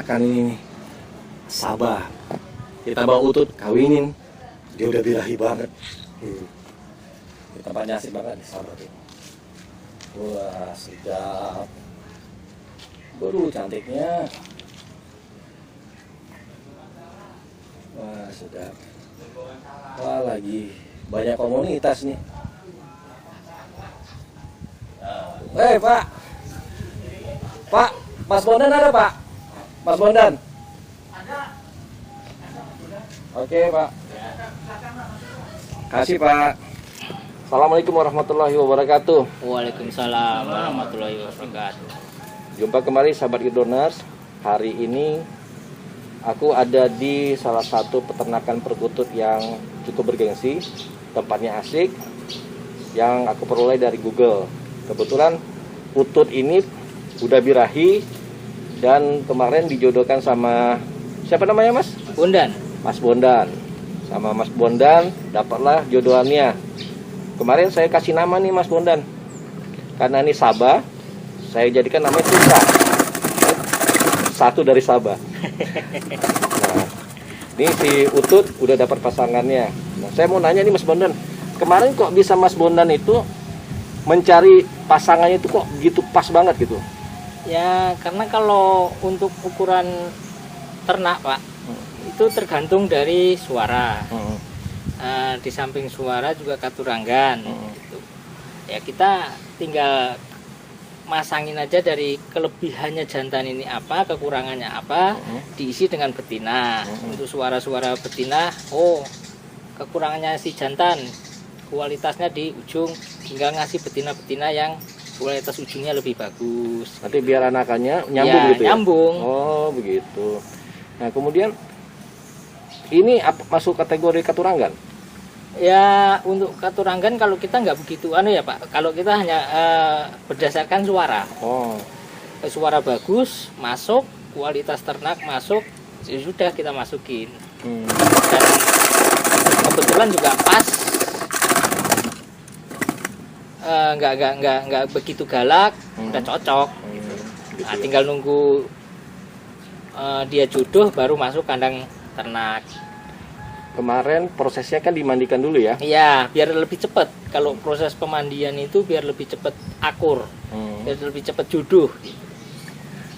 makan ini nih. Sabah. Kita bawa Utut, kawinin. Dia udah birahi banget. Di tempatnya asik banget di Sabah tuh. Wah, sedap. Baru cantiknya. Wah, sedap. Wah, lagi banyak komunitas nih. Hei, Pak. Pak, Mas Bondan ada, Pak? Mas Bondan? Ada. Oke, Pak. Kasih, Pak. Assalamualaikum warahmatullahi wabarakatuh. Waalaikumsalam warahmatullahi wabarakatuh. Jumpa kembali sahabat Gidoners. Hari ini aku ada di salah satu peternakan perkutut yang cukup bergengsi. Tempatnya asik, yang aku peroleh dari Google. Kebetulan Utut ini udah birahi dan kemarin dijodohkan sama siapa namanya, Mas? Bondan. Mas Bondan. Sama Mas Bondan dapatlah jodohannya. Kemarin saya kasih nama nih Mas Bondan. Karena ini Sabah, saya jadikan namanya Tusa. Satu dari Sabah. Nah, ini si Utut udah dapat pasangannya. Nah, saya mau nanya nih Mas Bondan. Kemarin kok bisa Mas Bondan itu mencari pasangannya itu kok gitu pas banget gitu? Ya, karena kalau untuk ukuran ternak, Pak, itu tergantung dari suara. Di samping suara juga katuranggan. Gitu. Ya, kita tinggal masangin aja dari kelebihannya jantan ini apa, kekurangannya apa, diisi dengan betina. Untuk suara-suara betina, oh kekurangannya si jantan, kualitasnya di ujung, tinggal ngasih betina-betina yang kualitas ujungnya lebih bagus. Nanti biar anakannya nyambung ya, gitu ya? Nyambung. Oh begitu. Nah kemudian ini masuk kategori katuranggan? Ya untuk katuranggan kalau kita nggak begitu ya Pak. Kalau kita hanya berdasarkan suara. Oh. Suara bagus masuk, kualitas ternak masuk, ya sudah kita masukin. Dan kebetulan juga pas. Nggak begitu galak, udah cocok. Gitu. Nah, tinggal nunggu dia jodoh baru masuk kandang ternak. Kemarin prosesnya kan dimandikan dulu ya? Iya, biar lebih cepat. Kalau proses pemandian itu biar lebih cepat akur, biar lebih cepat jodoh.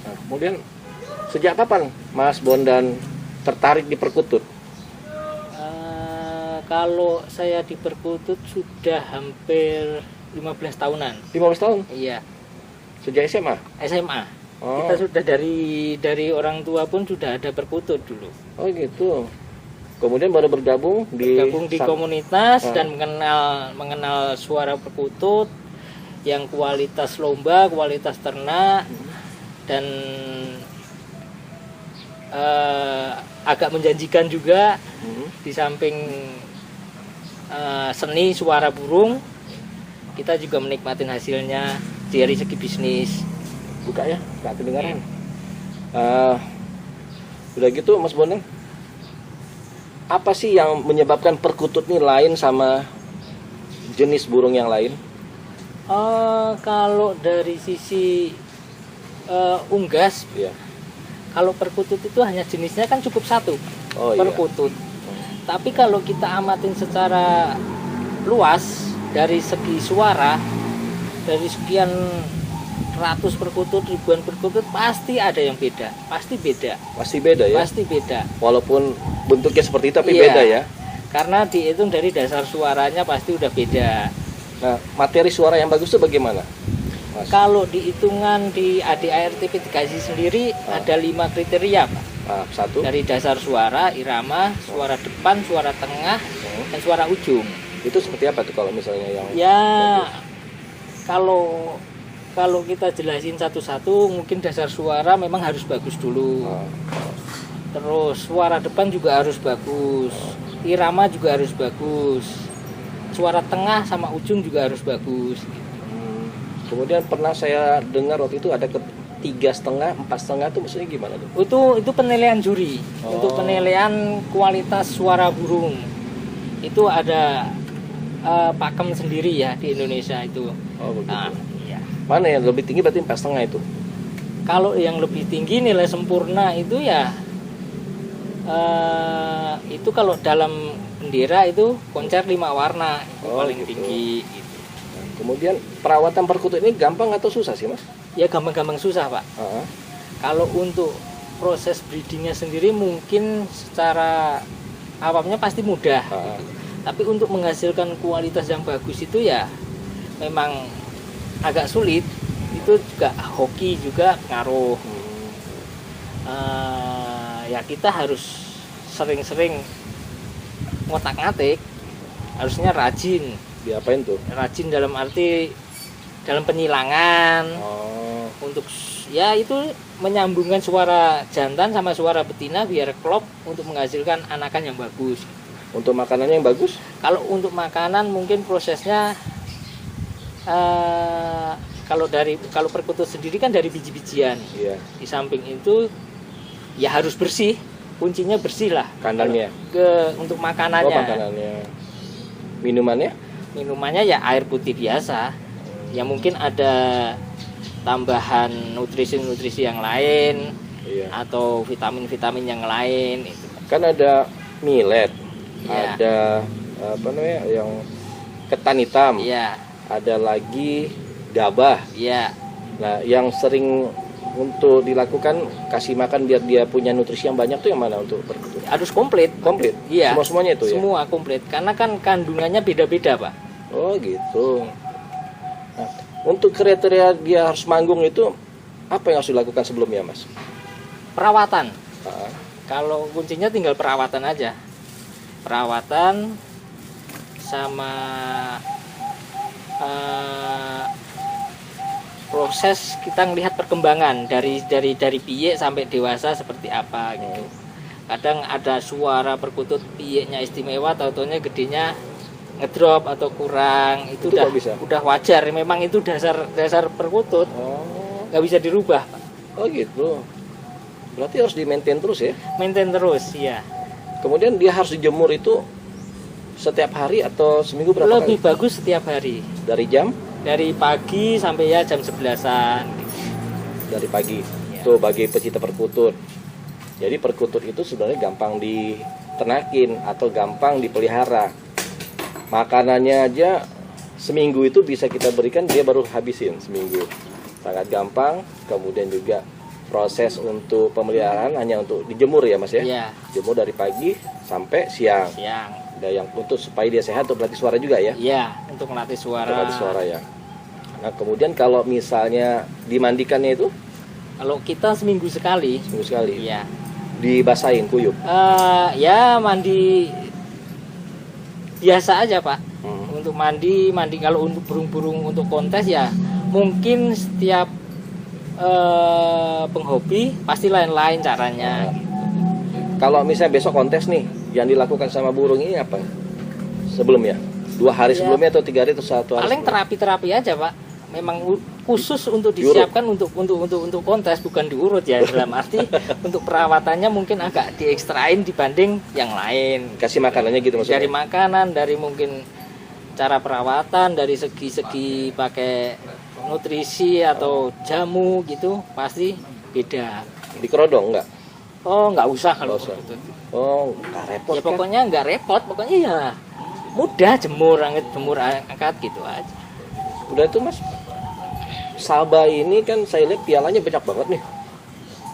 Nah, kemudian sejak kapan Mas Bondan tertarik di perkutut? Kalau saya di perkutut sudah hampir 15 tahunan. 15 tahun? Iya. Sejak SMA? SMA. Oh. Kita sudah dari orang tua pun sudah ada perkutut dulu. Oh gitu. Kemudian baru bergabung di komunitas dan mengenal suara perkutut yang kualitas lomba, kualitas ternak dan agak menjanjikan juga. Di samping seni suara burung, kita juga menikmati hasilnya dari segi bisnis. Buka ya, nggak kedengaran. Udah gitu Mas Bondan, apa sih yang menyebabkan perkutut ini lain sama jenis burung yang lain? Kalau dari sisi unggas, ya. Kalau perkutut itu hanya jenisnya kan cukup satu, perkutut. Tapi kalau kita amatin secara luas dari segi suara, dari sekian ratus perkutut, ribuan perkutut, pasti ada yang beda. Pasti beda. Pasti beda ya? Pasti beda. Walaupun bentuknya seperti itu tapi iya, beda ya? Karena dihitung dari dasar suaranya pasti udah beda. Nah, materi suara yang bagus itu bagaimana, Mas? Kalau dihitungan di ADART Mitigasi sendiri ada 5 kriteria, Pak. Satu. Dari dasar suara, irama, suara depan, suara tengah, dan suara ujung. Itu seperti apa tuh kalau misalnya yang? Ya, kalau kita jelasin satu-satu, mungkin dasar suara memang harus bagus dulu. Terus suara depan juga harus bagus, irama juga harus bagus, suara tengah sama ujung juga harus bagus. Kemudian pernah saya dengar waktu itu ada 3,5, 4,5 itu maksudnya gimana tuh? Itu penilaian juri. Untuk penilaian kualitas suara burung itu ada pakem sendiri ya di Indonesia itu. Oh begitu. Nah, iya. Mana yang lebih tinggi berarti 4,5 itu? Kalau yang lebih tinggi nilai sempurna itu ya itu kalau dalam bendera itu koncer 5 warna itu paling gitu. tinggi gitu. Nah, kemudian perawatan perkutut ini gampang atau susah sih, Mas? Ya gampang-gampang susah, Pak. Ah, Kalau untuk proses breedingnya sendiri mungkin secara awamnya pasti mudah. ah. Tapi untuk menghasilkan kualitas yang bagus itu ya memang agak sulit. Itu juga hoki juga ngaruh. Ya kita harus sering-sering ngotak-ngatik, harusnya rajin. Diapain tuh? Rajin dalam arti dalam penyilangan. Oh, Untuk ya itu menyambungkan suara jantan sama suara betina biar klop untuk menghasilkan anakan yang bagus. untuk makanannya yang bagus? Kalau untuk makanan mungkin prosesnya kalau perkutut sendiri kan dari biji-bijian. Iya. Di samping itu ya harus bersih, kuncinya bersih lah. Kandangnya. Untuk Oh, makanannya. makanannya. Minumannya? Minumannya ya air putih biasa. Ya mungkin ada tambahan nutrisi-nutrisi yang lain Iya. atau vitamin-vitamin yang lain itu. Kan ada millet, Iya. ada apa namanya yang ketan hitam, Iya, ada lagi gabah. iya. Nah, yang sering untuk dilakukan kasih makan biar dia punya nutrisi yang banyak tuh yang mana untuk perkutut? Harus komplit. Komplit. Iya. Semuanya itu ya. Semua komplit karena kan kandungannya beda-beda, Pak. Oh gitu. Nah, untuk kriteria dia harus manggung itu apa yang harus dilakukan sebelumnya, Mas? Perawatan. Ah, Kalau kuncinya tinggal perawatan aja. Perawatan sama proses kita ngelihat perkembangan dari piye sampai dewasa seperti apa gitu. Kadang ada suara perkutut piyeknya istimewa, tautannya gedenya ngedrop atau kurang. Itu Itu kok bisa? udah wajar. Memang itu dasar perkutut, Oh, nggak bisa dirubah, Pak. oh gitu. Berarti harus di-maintain terus ya. Maintain terus, ya. Kemudian dia harus dijemur itu setiap hari atau seminggu berapa Lebih kali? bagus setiap hari. Dari jam? Dari pagi sampai ya jam 11-an. Dari pagi. Ya. Tuh bagi pecinta perkutut. Jadi perkutut itu sebenarnya gampang diternakin atau gampang dipelihara. Makanannya aja seminggu itu bisa kita berikan, dia baru habisin seminggu. Sangat gampang. Kemudian juga proses untuk pemeliharaan hanya untuk dijemur ya, Mas ya. Iya, Jemur dari pagi sampai siang. siang. Ada yang untuk supaya dia sehat untuk berarti suara juga ya. Iya, untuk melatih suara. Untuk suara ya. Nah, kemudian kalau misalnya dimandikannya itu Kalau kita seminggu sekali, seminggu sekali. iya. Dibasahin kuyup. Ya mandi biasa aja, Pak. Hmm. Untuk mandi kalau untuk burung-burung untuk kontes ya mungkin setiap penghobi pasti lain-lain caranya. Kalau misalnya besok kontes nih, yang dilakukan sama burung ini apa? Sebelumnya? 2 hari Ya. sebelumnya atau 3 hari atau 1 hari? Paling sebelumnya? terapi-terapi aja, Pak. Memang khusus untuk Diurut. disiapkan untuk kontes, bukan diurut ya. Dalam arti untuk perawatannya mungkin agak diekstrain dibanding yang lain. Kasih makanannya gitu maksudnya. Dari makanan, dari mungkin cara perawatan, dari segi pakai nutrisi atau jamu gitu pasti beda. Dikerodong enggak? Oh, nggak usah kalau Nggak usah. gitu. Oh, enggak repot Ya kan? pokoknya nggak repot, pokoknya ya mudah jemur angkat gitu aja. Udah itu Mas. Sabah ini kan saya lihat pialanya banyak banget nih.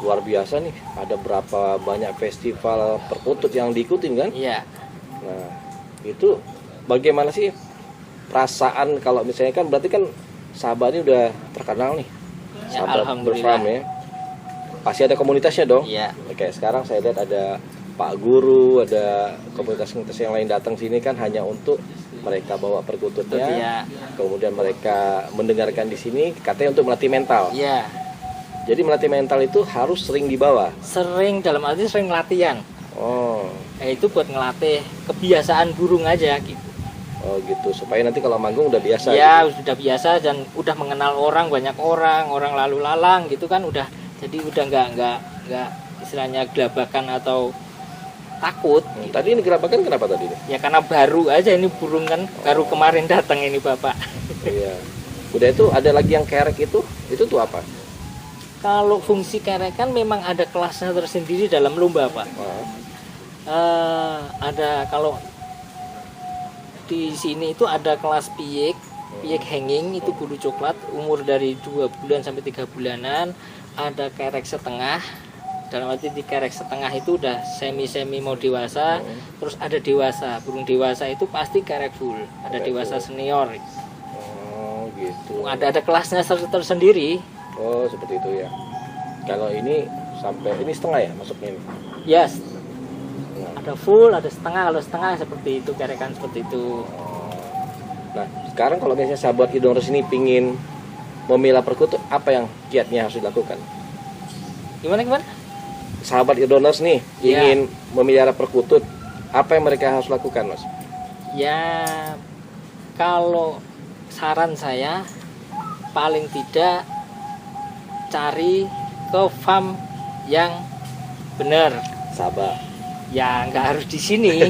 Luar biasa nih. Ada berapa banyak festival perkutut yang diikutin kan? Iya. Nah, itu bagaimana sih perasaan kalau misalnya kan berarti kan Sabah ini udah terkenal nih. Ya, Sabah alhamdulillah. Berfarm ya. Pasti ada komunitasnya dong. Iya. Kayak sekarang saya lihat ada Pak Guru, ada komunitas-komunitas yang lain datang sini kan hanya untuk mereka bawa perkututnya. Iya. Kemudian mereka mendengarkan di sini katanya untuk melatih mental. Iya. Jadi melatih mental itu harus sering dibawa. Sering dalam arti sering latihan. Oh. Itu buat ngelatih kebiasaan burung aja gitu. Oh gitu, supaya nanti kalau manggung udah biasa. Ya gitu. sudah biasa dan udah mengenal orang, banyak orang lalu lalang gitu kan udah, jadi udah nggak istilahnya gelabakan atau takut. Tadi ini gerabakan kenapa tadi nih? Ya karena baru aja ini burung kan, baru kemarin datang ini Bapak. Iya. Udah itu ada lagi yang kerek itu tuh apa? Kalau fungsi kerekan memang ada kelasnya tersendiri dalam lomba, Pak. Ada, kalau di sini itu ada kelas piyek hanging, itu bulu coklat, umur dari 2 bulan sampai 3 bulanan. Ada kerek setengah, dalam arti di kerek setengah itu udah semi mau dewasa. Terus ada dewasa, burung dewasa itu pasti kerek full. Ada dewasa senior. Oh gitu. Ada kelasnya tersendiri. Oh seperti itu ya. Kalau ini sampai ini setengah ya masuknya ini. Yes. Ada full, ada setengah. Kalau setengah seperti itu, kerekan seperti itu. Nah sekarang kalau misalnya sahabat Idoners ini pingin memilah perkutut, apa yang kiatnya harus dilakukan? Gimana? Sahabat Idoners nih ingin memelihara perkutut, apa yang mereka harus lakukan, Mas? Ya, kalau saran saya paling tidak cari ke farm yang benar. Sabar. Ya nggak harus di sini,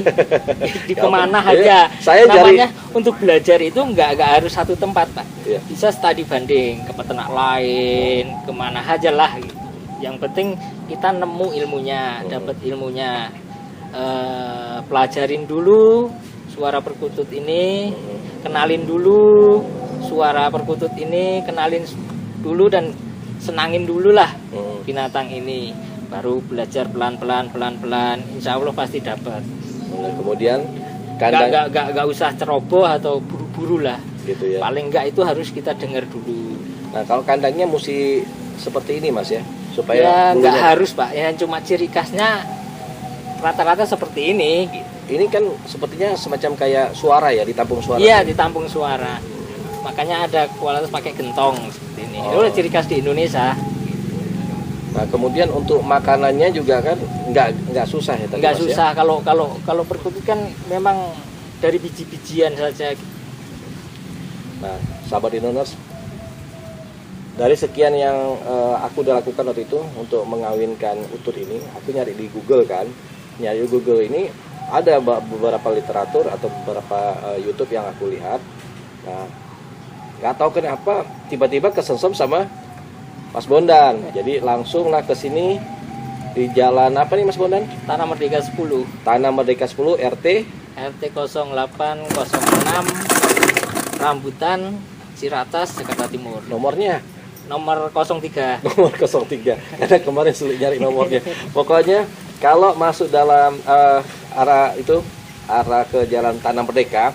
di kemana aja. Saya namanya untuk belajar itu nggak harus satu tempat, Pak. Iya. Bisa studi banding ke peternak lain, kemana aja lah. Gitu. Yang penting kita nemu ilmunya, dapat ilmunya. Pelajarin dulu suara perkutut ini, kenalin dulu suara perkutut ini, kenalin dulu dan senangin dulu lah binatang ini. Baru belajar pelan-pelan, insya Allah pasti dapat. Kemudian kandang nggak usah ceroboh atau buru-buru lah. Gitu ya. Paling nggak itu harus kita dengar dulu. Nah kalau kandangnya mesti seperti ini, Mas ya, supaya Ya nggak harus, Pak. Yang cuma ciri khasnya rata-rata seperti ini. Gitu. Ini kan sepertinya semacam kayak suara ya, ditampung suara. Iya, ditampung suara. Makanya ada kualitas pakai gentong seperti ini. Itu ciri khas di Indonesia. Nah kemudian untuk makanannya juga kan nggak susah ya tadi, Nggak Mas, susah. ya? Kalau perkutut kan memang dari biji-bijian saja. Nah sahabat Idoners, dari sekian yang aku udah lakukan waktu itu untuk mengawinkan utut ini, aku nyari di Google kan, nyari di Google ini ada beberapa literatur atau beberapa YouTube yang aku lihat. Nah nggak tahu kenapa tiba-tiba kesengsem sama Mas Bondan. Jadi langsung lah ke sini di jalan apa nih Mas Bondan? Tanah Merdeka 10. Tanah Merdeka 10 RT 0806 Rambutan Ciracas, Jakarta Timur. Nomornya Nomor 03. nomor 03. Karena kemarin sulit nyari nomornya. Pokoknya kalau masuk dalam arah ke jalan Tanah Merdeka,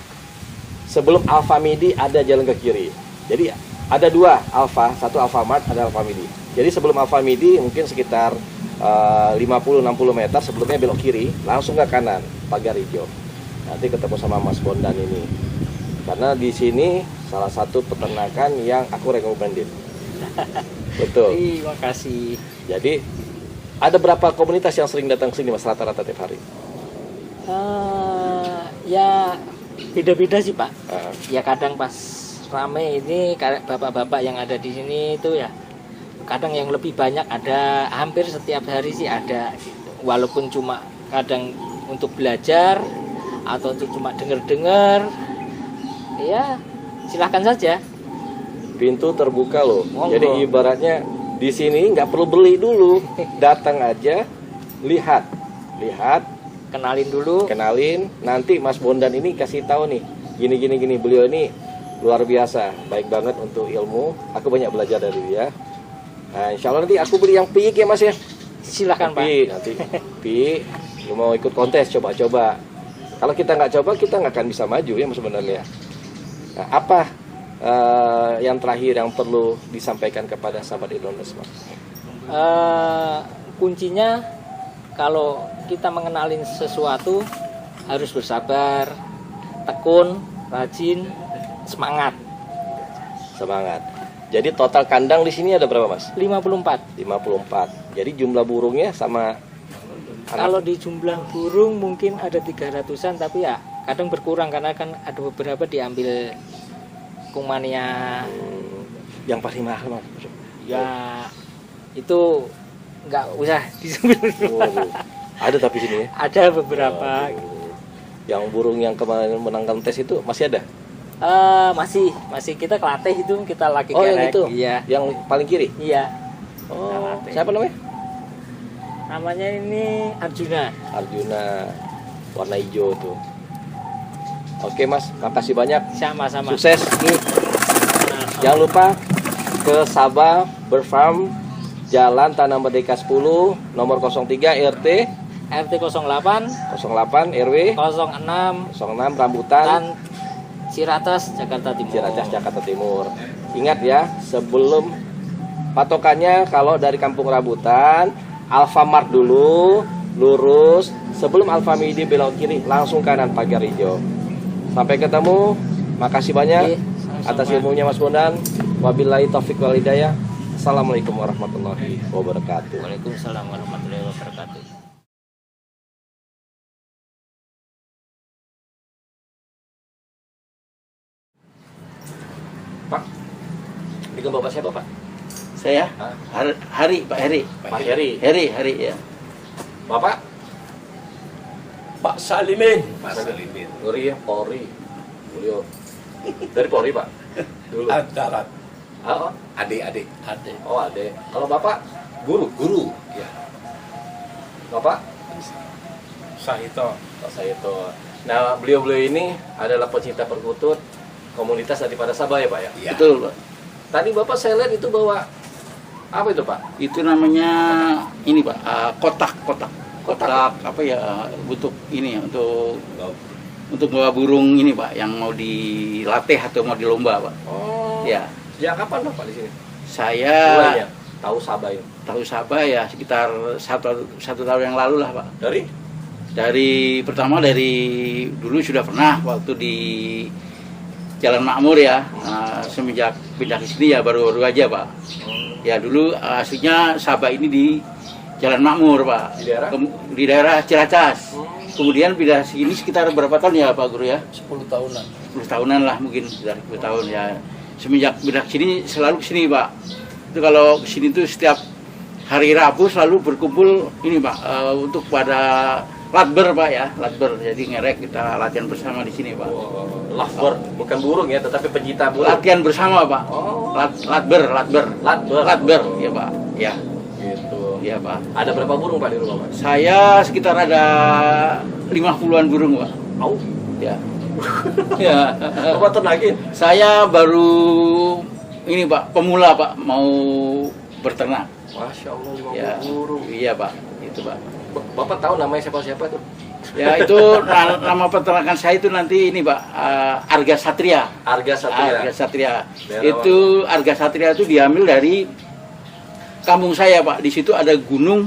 sebelum Alfamidi ada jalan ke kiri. Jadi ada dua Alfa, satu Alfamart, ada Alfamidi. Jadi sebelum Alfamidi mungkin sekitar 50-60 meter sebelumnya belok kiri, langsung ke kanan, pagar hijau. Nanti ketemu sama Mas Bondan ini. Karena di sini salah satu peternakan yang aku rekomendin. Betul. Terima kasih. Jadi ada berapa komunitas yang sering datang ke sini Mas rata-rata tiap hari? Ya beda-beda sih, Pak. Ya kadang pas rame ini bapak-bapak yang ada di sini itu ya kadang yang lebih banyak ada, hampir setiap hari sih ada gitu. Walaupun cuma kadang untuk belajar atau untuk cuma dengar-dengar, ya silahkan saja. Pintu terbuka loh. Monggo. Jadi ibaratnya di sini nggak perlu beli dulu, datang aja, lihat, Kenalin dulu. kenalin. Nanti Mas Bondan ini kasih tahu nih, gini. Beliau ini luar biasa, baik banget untuk ilmu. Aku banyak belajar dari dia. Nah, insya Allah nanti aku beli yang piyik ya Mas ya. Silahkan, Pak. Nanti piyik, lu mau ikut kontes coba-coba. Kalau kita nggak coba, kita nggak akan bisa maju ya Mas sebenarnya. Nah, apa yang terakhir yang perlu disampaikan kepada sahabat Idoners, Mas? Kuncinya kalau kita mengenalin sesuatu harus bersabar, tekun, rajin, semangat. Jadi total kandang di sini ada berapa, Mas? 54. 54. Jadi jumlah burungnya sama Kalau di jumlah burung mungkin ada 300-an, tapi ya kadang berkurang karena kan ada beberapa diambil kumania. Yang paling mahal, Mas? Ya itu nggak usah disebut. Ada tapi sini ya? Ada beberapa. Yang burung yang kemarin menangkan tes itu masih ada? Masih kita kelatih itu, kita lagi yang kerek. itu? Iya. Yang paling kiri? Iya. Oh, siapa namanya? Namanya ini Arjuna. Arjuna, warna hijau tuh. Oke Mas, makasih banyak. Sama-sama. Sukses nih. Jangan lupa ke Sabah Berfarm, Jalan Tanah Merdeka 10, nomor 03 RT 08 RW 06 Rambutan, dan Ciracas, Jakarta Timur. Ciracas, Jakarta Timur. Ingat ya, sebelum patokannya kalau dari Kampung Rambutan, Alfamart dulu, lurus. Sebelum Alfamidi belok kiri, langsung kanan pagar hijau. Sampai ketemu. Makasih banyak atas ilmunya Mas Bondan. Wabillahi taufik wal hidayah. Assalamualaikum warahmatullahi wabarakatuh. Waalaikumsalam warahmatullahi wabarakatuh. Pak, dengan Bapak siapa Pak? Saya Hari, Pak Heri. Pak Heri. Heri ya. Bapak? Pak Salimin. Pak Salimin. Polri ya, Polri. Beliau dari Polri Pak. Dulu. Darat. Oh, Adik. oh ade. Kalau Bapak guru. Ya. Bapak? Sahito. Pak Sayito. Nah, beliau-beliau ini adalah pecinta perkutut komunitas daripada Sabah ya Pak ya? Ya. Betul, Pak. Tadi Bapak saya lihat itu bawa apa itu Pak? Itu namanya ini, Pak, kotak apa ya, untuk ini untuk bawa burung ini, Pak, yang mau dilatih atau mau dilomba, Pak. Oh. Ya. Sejak kapan Bapak di sini? Saya Mulainya tahu Sabah ini. tahu Sabah ya sekitar satu tahun yang lalu lah, Pak. Dari Pertama dari dulu sudah pernah waktu di Jalan Makmur ya. Semenjak pindah ke sini ya baru-baru aja, Pak. Ya dulu aslinya Sabah ini di Jalan Makmur, Pak. Di daerah? Di daerah Ciracas. Kemudian pindah sini sekitar berapa tahun ya, Pak Guru ya? 10 tahunan. 10 tahunan lah mungkin, sekitar 10 tahun ya. Semenjak pindah ke sini selalu ke sini, Pak. Itu kalau ke sini tuh setiap hari Rabu selalu berkumpul ini, Pak, untuk pada latber, Pak ya, latber. Jadi ngerek kita latihan bersama di sini, Pak. Lovebird, bukan burung ya, tetapi pencinta burung. Latihan bersama, Pak. Oh. Latber, Latber. ya, Pak. Ya, Gitu. ya, Pak. Ada berapa burung Pak di rumah Pak? Saya sekitar ada 50-an burung, Pak. Tahu? Ya. Ya. Bapak ternakin? Saya baru ini, Pak, pemula, Pak, mau berternak. Masya Allah 50 Ya. burung. Iya, Pak. Itu, Pak. Bapak tahu namanya siapa-siapa tuh? Ya, itu nama peternakan saya itu nanti ini, Pak, Arga Satria. Arga Satria. Arga Satria. Daerah Itu Arga Satria itu diambil dari kampung saya, Pak. Di situ ada gunung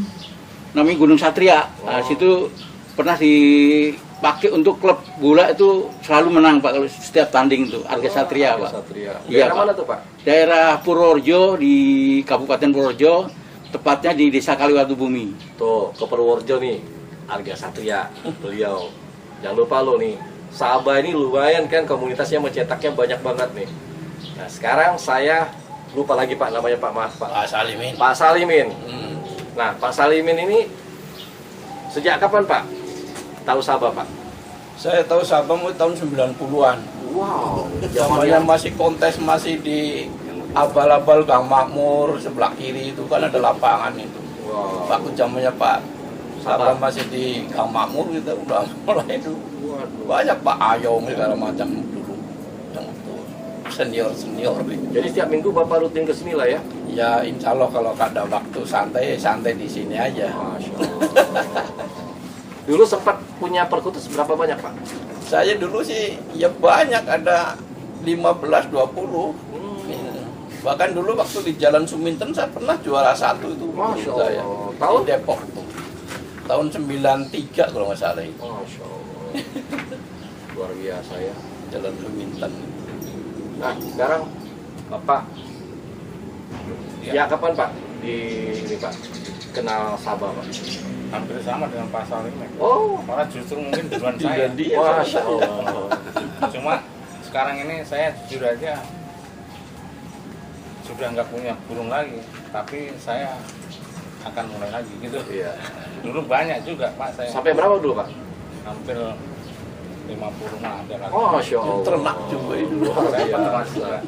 namanya Gunung Satria. Nah, situ pernah dipakai untuk klub bola itu selalu menang, Pak, kalau setiap tanding itu Arga Satria, Arga Pak. Satria. Iya, Daerah Pak. mana tuh Pak? Daerah Purworejo di Kabupaten Purworejo, tepatnya di Desa Kaliwatu Bumi. Tuh, ke Purworejo nih. Arga Satria, beliau. Jangan lupa lo nih, Sabah ini lumayan kan komunitasnya mencetaknya banyak banget nih. Nah sekarang saya lupa lagi Pak namanya Pak, maaf Pak. Pak Salimin. Pak Salimin. Hmm. Nah Pak Salimin ini sejak kapan Pak tahu Sabah Pak? Saya tahu Sabah mulai tahun 90-an. Wow. Zamannya masih kontes, masih di abal-abal Gang Makmur sebelah kiri itu kan ada lapangan itu. Wow. Waktu zamannya Pak Sabah. Sabah masih di Gang Makmur kita udah mulai itu. Banyak Pak Ayong segala macam dulu yang itu senior. Jadi setiap minggu Bapak rutin ke sini lah ya? Ya insya Allah kalau ada waktu santai di sini aja. Masya Allah. Dulu sempat punya perkutus berapa banyak Pak? Saya dulu sih ya banyak, ada 15-20. Bahkan dulu waktu di Jalan Suminten saya pernah juara 1 itu. Masya Saya. Allah. Tahun? Di Depok tuh. Tahun 93 kalau nggak salah itu. Masya Allah. Luar biasa ya. Jalan Suminten. Nah sekarang Bapak ya kapan Pak di ini Pak kenal Sabah Pak? Hampir sama dengan Pak Salimin. Oh, Malah justru mungkin duluan saya. Dia Masya Allah. Cuma sekarang ini saya jujur aja sudah nggak punya burung lagi, tapi saya akan mulai lagi gitu. Iya. Dulu banyak juga Pak saya. Sampai berapa dulu Pak? Hampir 50 mah ada lagi. Oh, Masya Allah. ternak juga itu. Luar Saya peternak biasa. juga.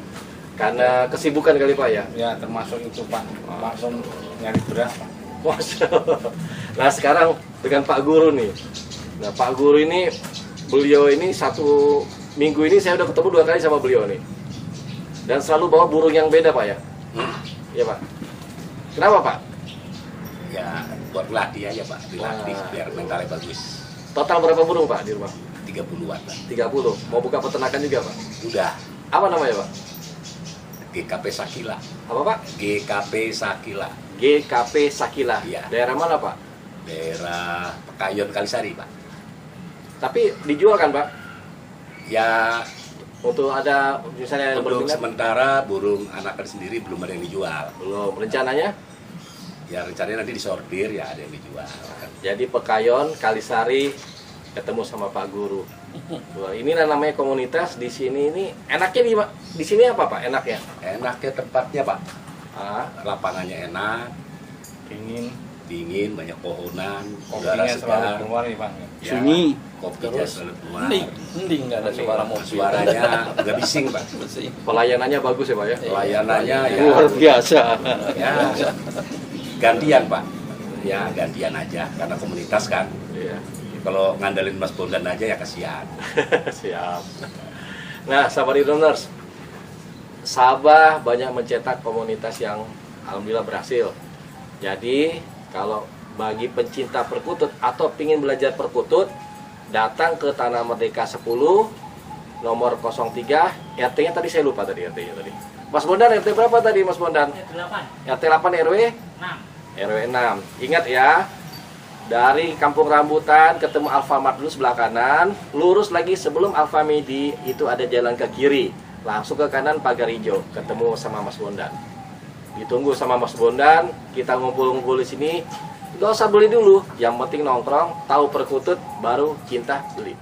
Karena kesibukan kali Pak ya? Ya termasuk itu Pak, langsung nyari beras Pak. Masya Allah. Nah sekarang dengan Pak Guru nih. Nah Pak Guru ini, beliau ini 1 minggu ini saya udah ketemu 2 kali sama beliau nih. Dan selalu bawa burung yang beda Pak ya? Iya Pak. Kenapa Pak? Ya buat latih aja Pak, dilatih biar mentalnya bagus. Total berapa burung Pak di rumah? 30-an Pak. 30. Mau buka peternakan juga Pak? Udah. Apa namanya Pak? GKP Sakila. Apa Pak? GKP Sakila. GKP Sakila. Iya. Daerah mana Pak? Daerah Pekayon Kalisari Pak. Tapi dijual kan Pak? Ya Untuk ada misalnya yang untuk berminat? sementara burung anakan sendiri belum ada yang dijual. Belum. Rencananya? Ya rencananya nanti disortir ya ada yang dijual. Jadi Pekayon, Kalisari, ketemu sama Pak Guru. Wah, ini namanya komunitas di sini ini enaknya di sini apa Pak? Enaknya? Enaknya tempatnya Pak. Ah, Lapangannya enak, dingin, banyak pohonan, udara Kopinya selalu segar. keluar nih Pak. Ya, kopinya selalu keluar. Mending nggak ada suara mobil. Suaranya nggak bising Pak. pelayanannya bagus ya Pak ya? Pelayanannya ya, Luar biasa. ya gantian Pak. Ya gantian aja karena komunitas kan. Iya. Kalau ngandelin Mas Bondan aja ya kasihan. Siap. Nah, sahabat Idoners, Sabah banyak mencetak komunitas yang alhamdulillah berhasil. Jadi, kalau bagi pencinta perkutut atau ingin belajar perkutut, datang ke Tanah Merdeka 10, nomor 03, RT-nya tadi saya lupa tadi RT-nya tadi. Mas Bondan, RT berapa tadi Mas Bondan? 8, RT 8 RW 6. RW 6. Ingat ya, dari Kampung Rambutan ketemu Alfamart dulu sebelah kanan, lurus lagi sebelum Alfamidi itu ada jalan ke kiri, langsung ke kanan pagar hijau, ketemu sama Mas Bondan. Ditunggu sama Mas Bondan, kita ngumpul-ngumpul di sini. Gak usah beli dulu, yang penting nongkrong, tahu perkutut, baru cinta beli.